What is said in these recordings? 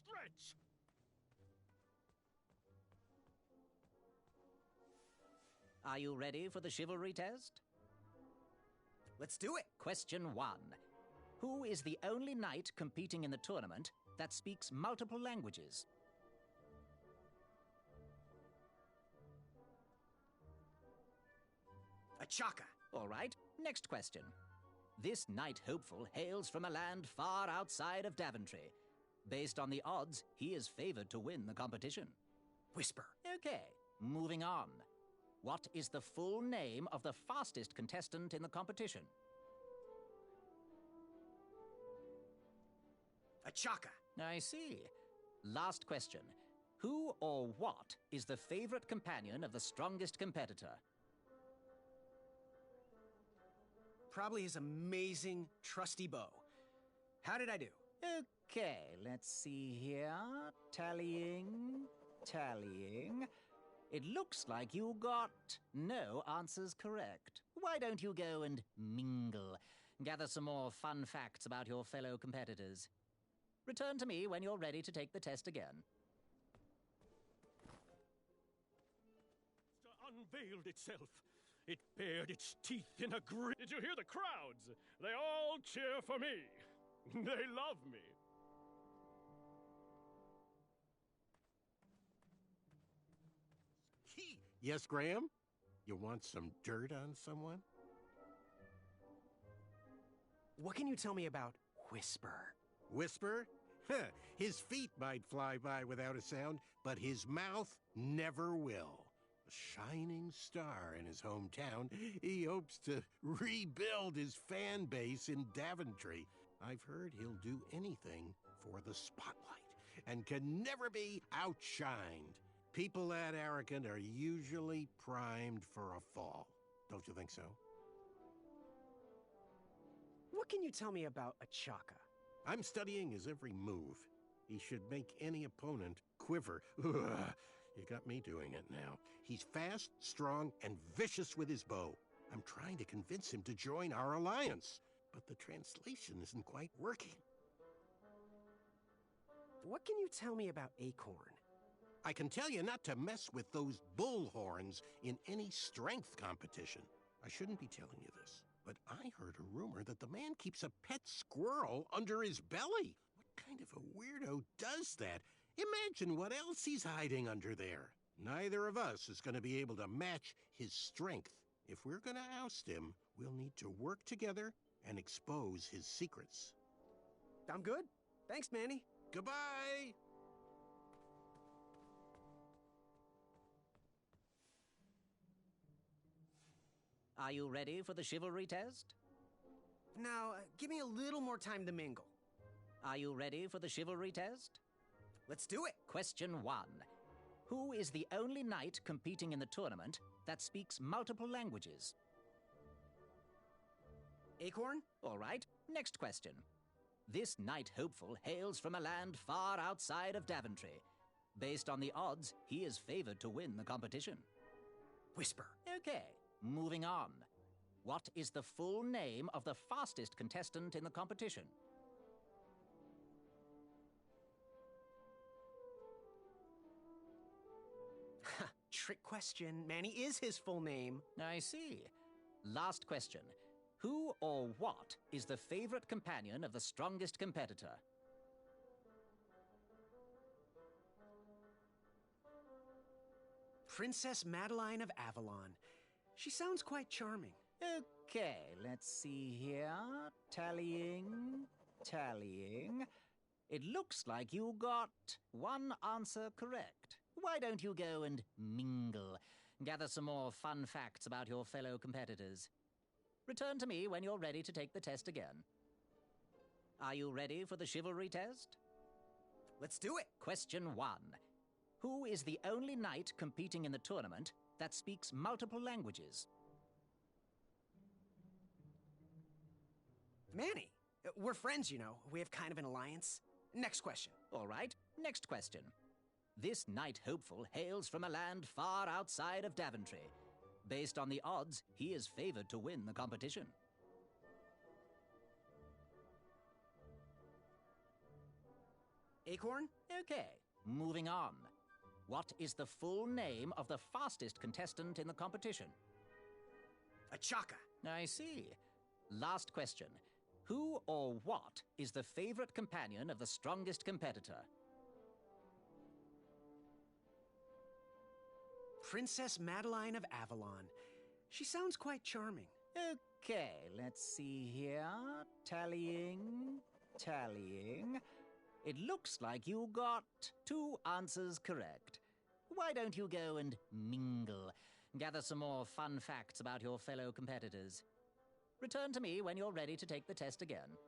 Stretch! Are you ready for the chivalry test? Let's do it! Question 1. Who is the only knight competing in the tournament that speaks multiple languages? A Chaka. All right, next question. This knight hopeful hails from a land far outside of Daventry. Based on the odds, he is favored to win the competition. Whisper. Okay, moving on. What is the full name of the fastest contestant in the competition? A Chaka. I see. Last question. Who or what is the favorite companion of the strongest competitor? Probably his amazing, trusty bow. How did I do? Okay, let's see here. Tallying. It looks like you got no answers correct. Why don't you go and mingle? Gather some more fun facts about your fellow competitors. Return to me when you're ready to take the test again. Unveiled itself. It bared its teeth in a grin. Did you hear the crowds? They all cheer for me. They love me. Yes, Graham? You want some dirt on someone? What can you tell me about Whisper? Whisper? His feet might fly by without a sound, but his mouth never will. A shining star in his hometown, he hopes to rebuild his fan base in Daventry. I've heard he'll do anything for the spotlight and can never be outshined. People that arrogant are usually primed for a fall. Don't you think so? What can you tell me about a Chaka? I'm studying his every move. He should make any opponent quiver. Ugh, you got me doing it now. He's fast, strong, and vicious with his bow. I'm trying to convince him to join our alliance, but the translation isn't quite working. What can you tell me about Acorn? I can tell you not to mess with those bullhorns in any strength competition. I shouldn't be telling you this, but I heard a rumor that the man keeps a pet squirrel under his belly. What kind of a weirdo does that? Imagine what else he's hiding under there. Neither of us is going to be able to match his strength. If we're going to oust him, we'll need to work together and expose his secrets. I'm good. Thanks, Manny. Goodbye! Are you ready for the chivalry test? Now, give me a little more time to mingle. Are you ready for the chivalry test? Let's do it! Question 1. Who is the only knight competing in the tournament that speaks multiple languages? Acorn? All right, next question. This knight hopeful hails from a land far outside of Daventry. Based on the odds, he is favored to win the competition. Whisper. Okay, moving on. What is the full name of the fastest contestant in the competition? Trick question. Manny is his full name. I see. Last question. Who or what is the favorite companion of the strongest competitor? Princess Madeline of Avalon. She sounds quite charming. Okay, let's see here. Tallying. It looks like you got one answer correct. Why don't you go and mingle? Gather some more fun facts about your fellow competitors. Return to me when you're ready to take the test again. Are you ready for the chivalry test? Let's do it! Question 1. Who is the only knight competing in the tournament that speaks multiple languages? Manny. We're friends, you know. We have kind of an alliance. Next question. All right, next question. This knight hopeful hails from a land far outside of Daventry. Based on the odds, he is favored to win the competition. Acorn? Okay, moving on. What is the full name of the fastest contestant in the competition? A Chaka. I see. Last question. Who or what is the favorite companion of the strongest competitor? Princess Madeline of Avalon. She sounds quite charming. Okay, let's see here. Tallying. It looks like you got 2 answers correct. Why don't you go and mingle? Gather some more fun facts about your fellow competitors. Return to me when you're ready to take the test again.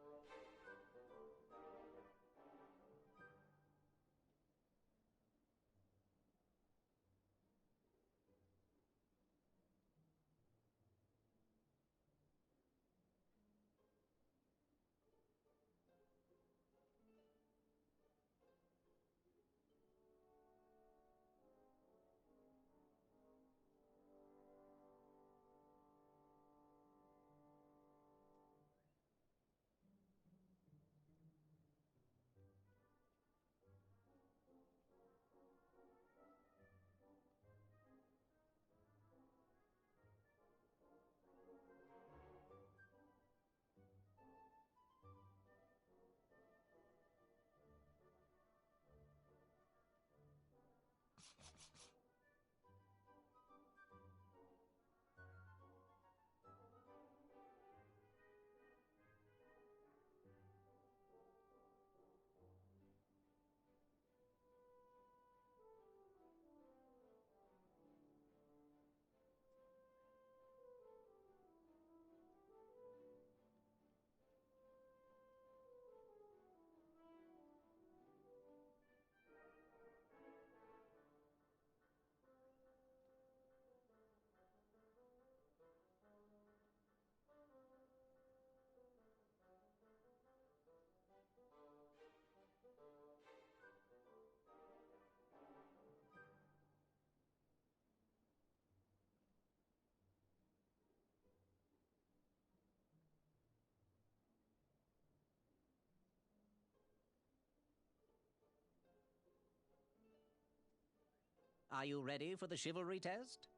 Are you ready for the chivalry test?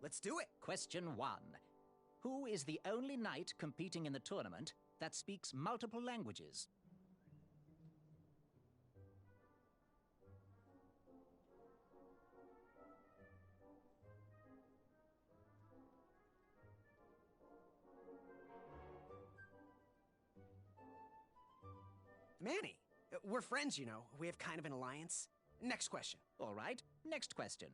Let's do it. Question 1. Who is the only knight competing in the tournament that speaks multiple languages? Manny. We're friends, you know. We have kind of an alliance. Next question. All right, next question.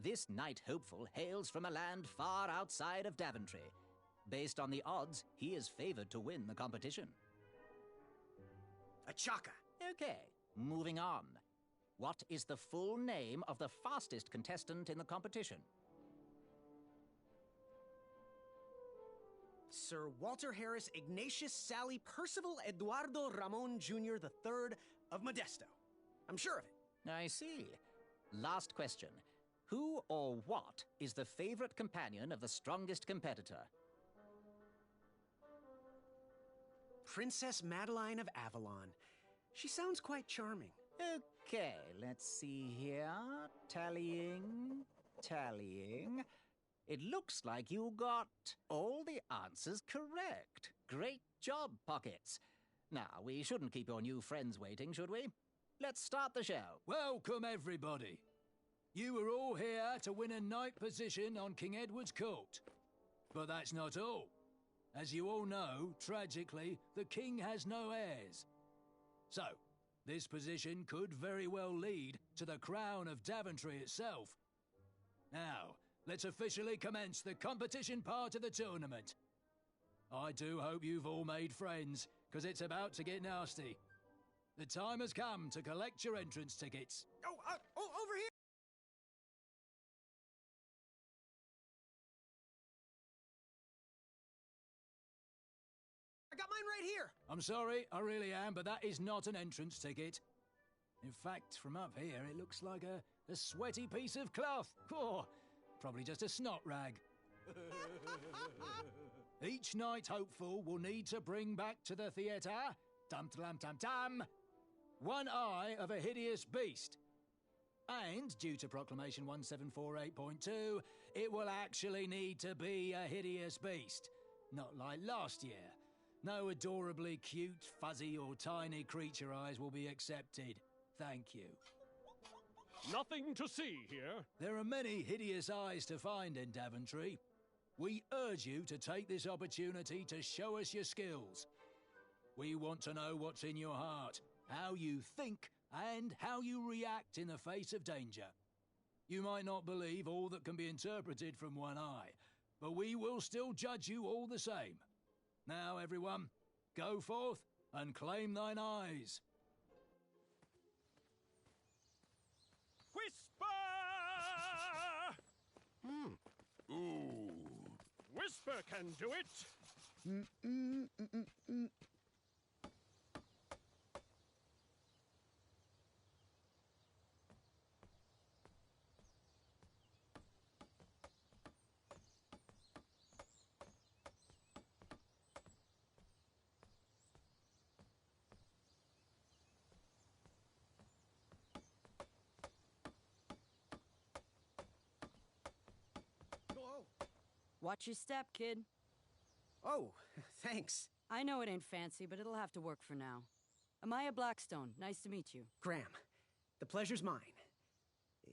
This knight hopeful hails from a land far outside of Daventry. Based on the odds, he is favored to win the competition. A Chaka. Okay, moving on. What is the full name of the fastest contestant in the competition? Sir Walter Harris Ignatius Sally Percival Eduardo Ramon Jr. III of Modesto. I'm sure of it. I see. Last question. Who or what is the favorite companion of the strongest competitor? Princess Madeline of Avalon. She sounds quite charming. Okay, let's see here. Tallying. It looks like you got all the answers correct. Great job, Pockets. Now, we shouldn't keep your new friends waiting, should we? Let's start the show. Welcome, everybody. You are all here to win a knight position on King Edward's court. But that's not all. As you all know, tragically, the king has no heirs. So, this position could very well lead to the crown of Daventry itself. Now, let's officially commence the competition part of the tournament. I do hope you've all made friends, because it's about to get nasty. The time has come to collect your entrance tickets. Oh, over here! I got mine right here! I'm sorry, I really am, but that is not an entrance ticket. In fact, from up here, it looks like a sweaty piece of cloth. Oh, probably just a snot rag. Each knight hopeful will need to bring back to the theatre dum-dum-dum-dum, one eye of a hideous beast. And, due to Proclamation 1748.2, it will actually need to be a hideous beast. Not like last year. No adorably cute, fuzzy, or tiny creature eyes will be accepted. Thank you. Nothing to see here. There are many hideous eyes to find in Daventry. We urge you to take this opportunity to show us your skills. We want to know what's in your heart, how you think, and how you react in the face of danger. You might not believe all that can be interpreted from one eye, but we will still judge you all the same. Now, everyone, go forth and claim thine eyes. Whisper! Ooh. Whisper can do it. Watch your step, kid. Oh, thanks. I know it ain't fancy, but it'll have to work for now. Amaya Blackstone, nice to meet you. Graham, the pleasure's mine.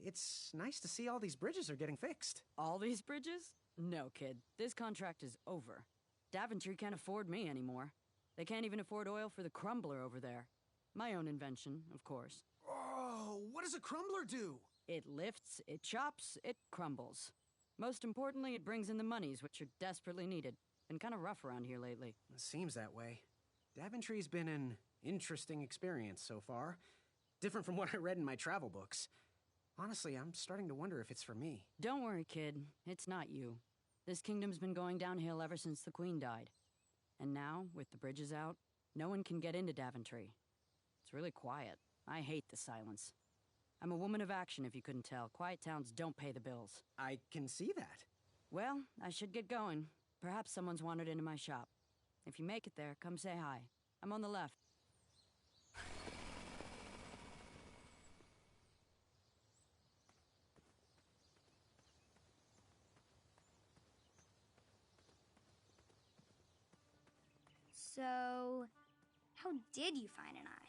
It's nice to see all these bridges are getting fixed. All these bridges? No, kid. This contract is over. Daventry can't afford me anymore. They can't even afford oil for the crumbler over there. My own invention, of course. Oh, what does a crumbler do? It lifts, it chops, it crumbles. Most importantly, it brings in the monies, which are desperately needed. Been kind of rough around here lately. It seems that way. Daventry's been an interesting experience so far. Different from what I read in my travel books. Honestly, I'm starting to wonder if it's for me. Don't worry, kid. It's not you. This kingdom's been going downhill ever since the Queen died. And now, with the bridges out, no one can get into Daventry. It's really quiet. I hate the silence. I'm a woman of action, if you couldn't tell. Quiet towns don't pay the bills. I can see that. Well, I should get going. Perhaps someone's wandered into my shop. If you make it there, come say hi. I'm on the left. So, how did you find an eye?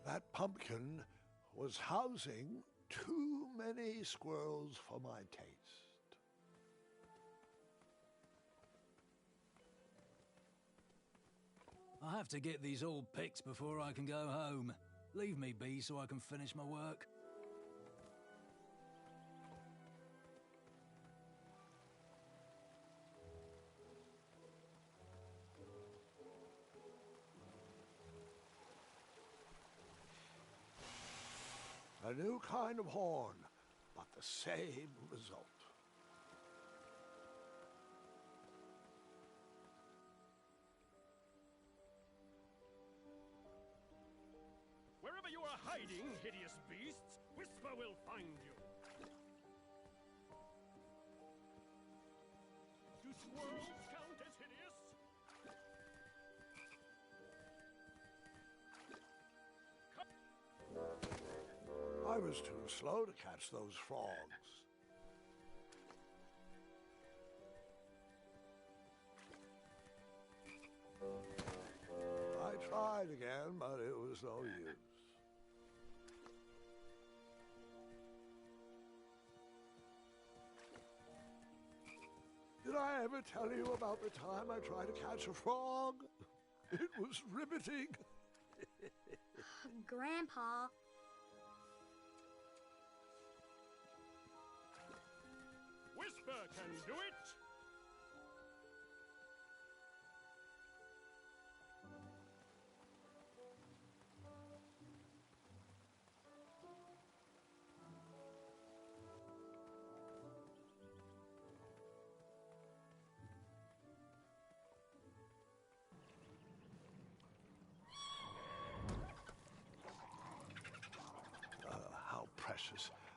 That pumpkin was housing too many squirrels for my taste. I have to get these all picked before I can go home. Leave me be so I can finish my work. A new kind of horn, but the same result. Wherever you are hiding, hideous beasts, Whisper will find you. Do squirrels count as hideous? I was too slow to catch those frogs. I tried again, but it was no use. Did I ever tell you about the time I tried to catch a frog? It was riveting. Grandpa. Whisper can do it!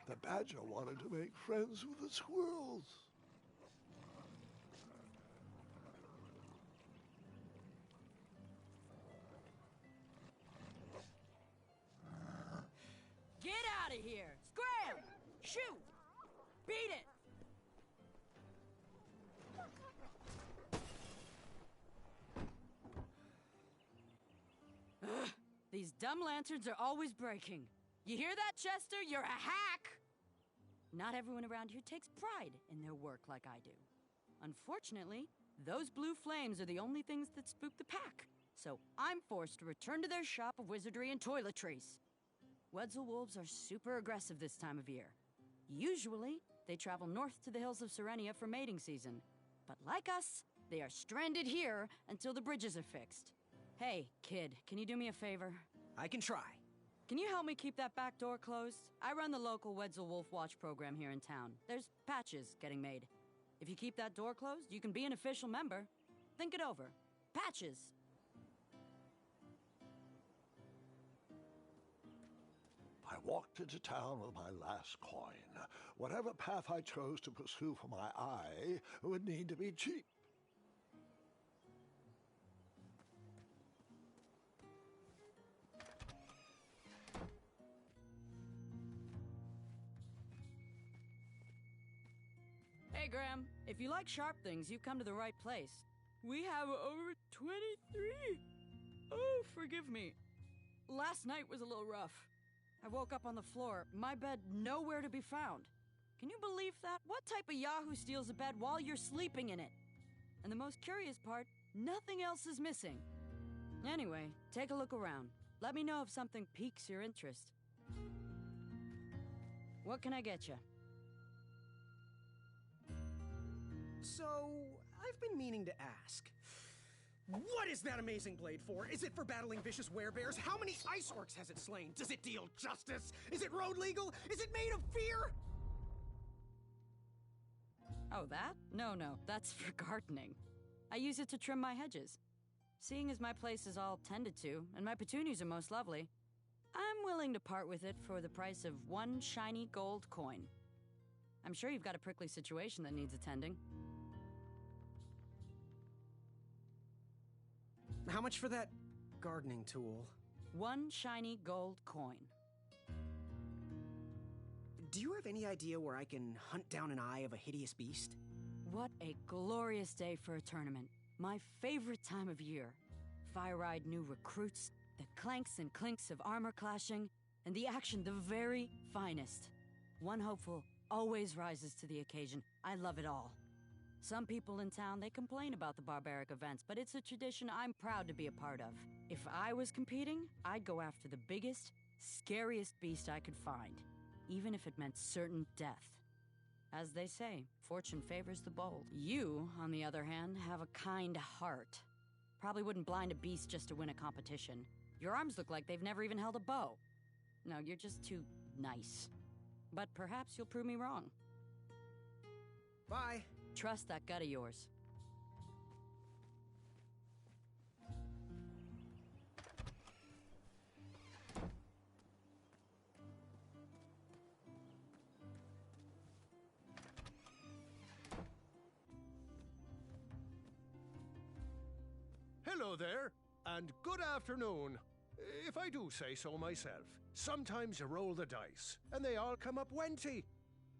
The badger wanted to make friends with the squirrels. Get out of here! Scram! Shoot! Beat it! Ugh, these dumb lanterns are always breaking. You hear that, Chester? You're a hack! Not everyone around here takes pride in their work like I do. Unfortunately, those blue flames are the only things that spook the pack. So I'm forced to return to their shop of wizardry and toiletries. Wetzel wolves are super aggressive this time of year. Usually, they travel north to the hills of Serenia for mating season. But like us, they are stranded here until the bridges are fixed. Hey, kid, can you do me a favor? I can try. Can you help me keep that back door closed? I run the local Wetzel Wolf Watch program here in town. There's patches getting made. If you keep that door closed, you can be an official member. Think it over. Patches! I walked into town with my last coin. Whatever path I chose to pursue for my eye would need to be cheap. Hey, Graham, if you like sharp things, you've come to the right place. We have over 23. Oh, forgive me. Last night was a little rough. I woke up on the floor, my bed nowhere to be found. Can you believe that? What type of yahoo steals a bed while you're sleeping in it? And the most curious part, nothing else is missing. Anyway, take a look around. Let me know if something piques your interest. What can I get you? So, I've been meaning to ask. What is that amazing blade for? Is it for battling vicious werebears? How many ice orcs has it slain? Does it deal justice? Is it road legal? Is it made of fear? Oh, that? No, that's for gardening. I use it to trim my hedges. Seeing as my place is all tended to, and my petunias are most lovely, I'm willing to part with it for the price of one shiny gold coin. I'm sure you've got a prickly situation that needs attending. How much for that gardening tool? One shiny gold coin. Do you have any idea where I can hunt down an eye of a hideous beast? What a glorious day for a tournament. My favorite time of year. Fire-eyed new recruits, the clanks and clinks of armor clashing, and the action the very finest. One hopeful always rises to the occasion. I love it all. Some people in town, they complain about the barbaric events, but it's a tradition I'm proud to be a part of. If I was competing, I'd go after the biggest, scariest beast I could find, even if it meant certain death. As they say, fortune favors the bold. You, on the other hand, have a kind heart. Probably wouldn't blind a beast just to win a competition. Your arms look like they've never even held a bow. No, you're just too nice. But perhaps you'll prove me wrong. Bye. Trust that gut of yours. Hello there, and good afternoon. If I do say so myself. Sometimes you roll the dice, and they all come up wenty.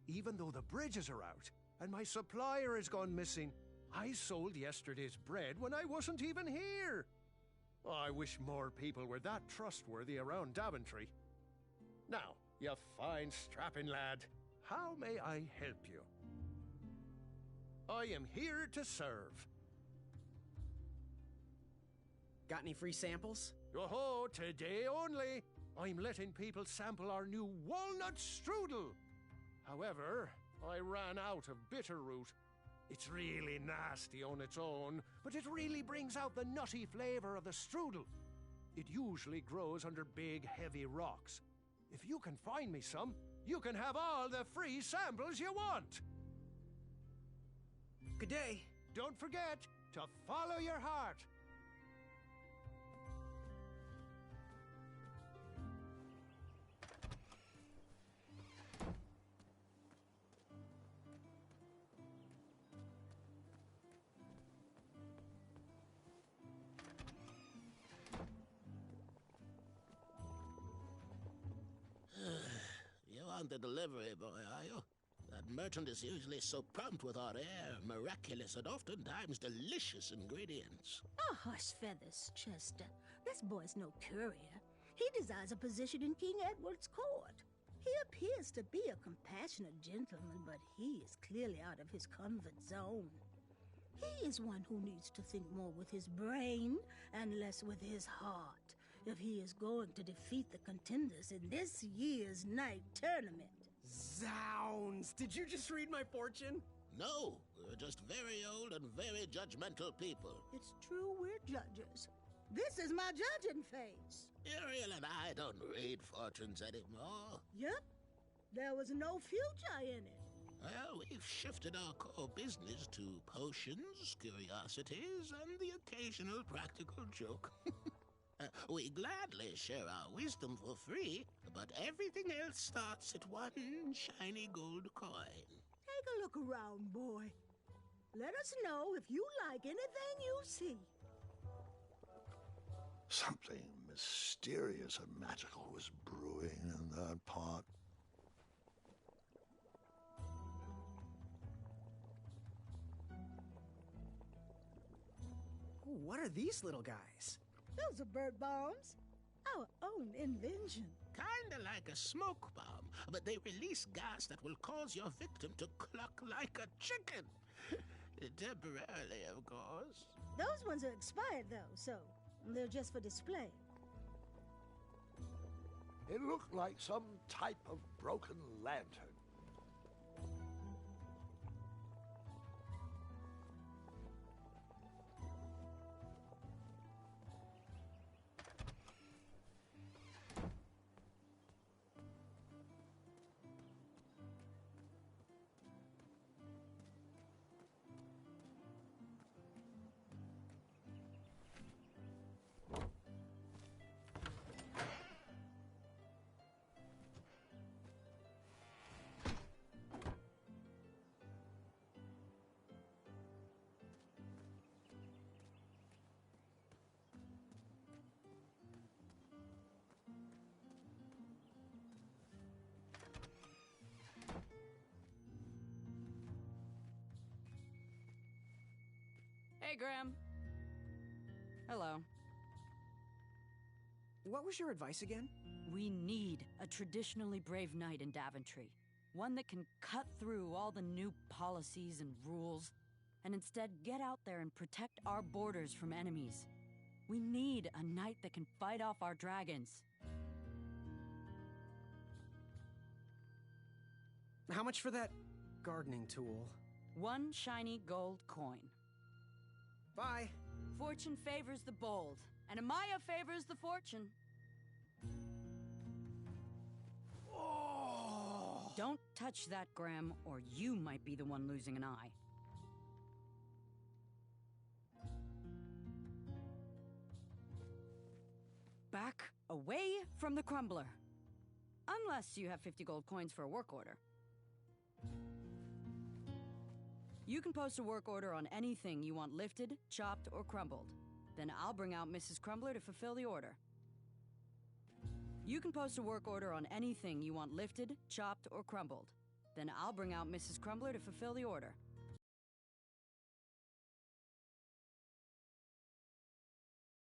Even though the bridges are out, and my supplier has gone missing, I sold yesterday's bread when I wasn't even here. I wish more people were that trustworthy around Daventry. Now, you fine strapping lad, how may I help you? I am here to serve. Got any free samples? Oh, today only. I'm letting people sample our new walnut strudel. However, I ran out of bitterroot. It's really nasty on its own, but it really brings out the nutty flavor of the strudel. It usually grows under big, heavy rocks. If you can find me some, you can have all the free samples you want. Good day. Don't forget to follow your heart. want the delivery boy, are you? That merchant is usually so prompt with our rare, miraculous, and oftentimes delicious ingredients. Oh, hush feathers, Chester. This boy's no courier. He desires a position in King Edward's court. He appears to be a compassionate gentleman, but he is clearly out of his comfort zone. He is one who needs to think more with his brain and less with his heart if he is going to defeat the contenders in this year's night tournament. Zounds! Did you just read my fortune? No, we're just very old and very judgmental people. It's true we're judges. This is my judging face. Ariel and I don't read fortunes anymore. Yep. There was no future in it. Well, we've shifted our core business to potions, curiosities, and the occasional practical joke. We gladly share our wisdom for free, but everything else starts at one shiny gold coin. Take a look around, boy. Let us know if you like anything you see. Something mysterious and magical was brewing in that pot. Ooh, what are these little guys? Those are bird bombs. Our own invention. Kinda like a smoke bomb, but they release gas that will cause your victim to cluck like a chicken. Temporarily, of course. Those ones are expired, though, so they're just for display. It looked like some type of broken lantern. Hey, Graham. Hello. What was your advice again? We need a traditionally brave knight in Daventry. One that can cut through all the new policies and rules, and instead get out there and protect our borders from enemies. We need a knight that can fight off our dragons. How much for that gardening tool? 1 shiny gold coin. Bye. Fortune favors the bold, and Amaya favors the fortune. Oh! Don't touch that, Graham, or you might be the one losing an eye. Back away from the crumbler. Unless you have 50 gold coins for a work order. You can post a work order on anything you want lifted, chopped, or crumbled. Then I'll bring out Mrs. Crumbler to fulfill the order. You can post a work order on anything you want lifted, chopped, or crumbled. Then I'll bring out Mrs. Crumbler to fulfill the order.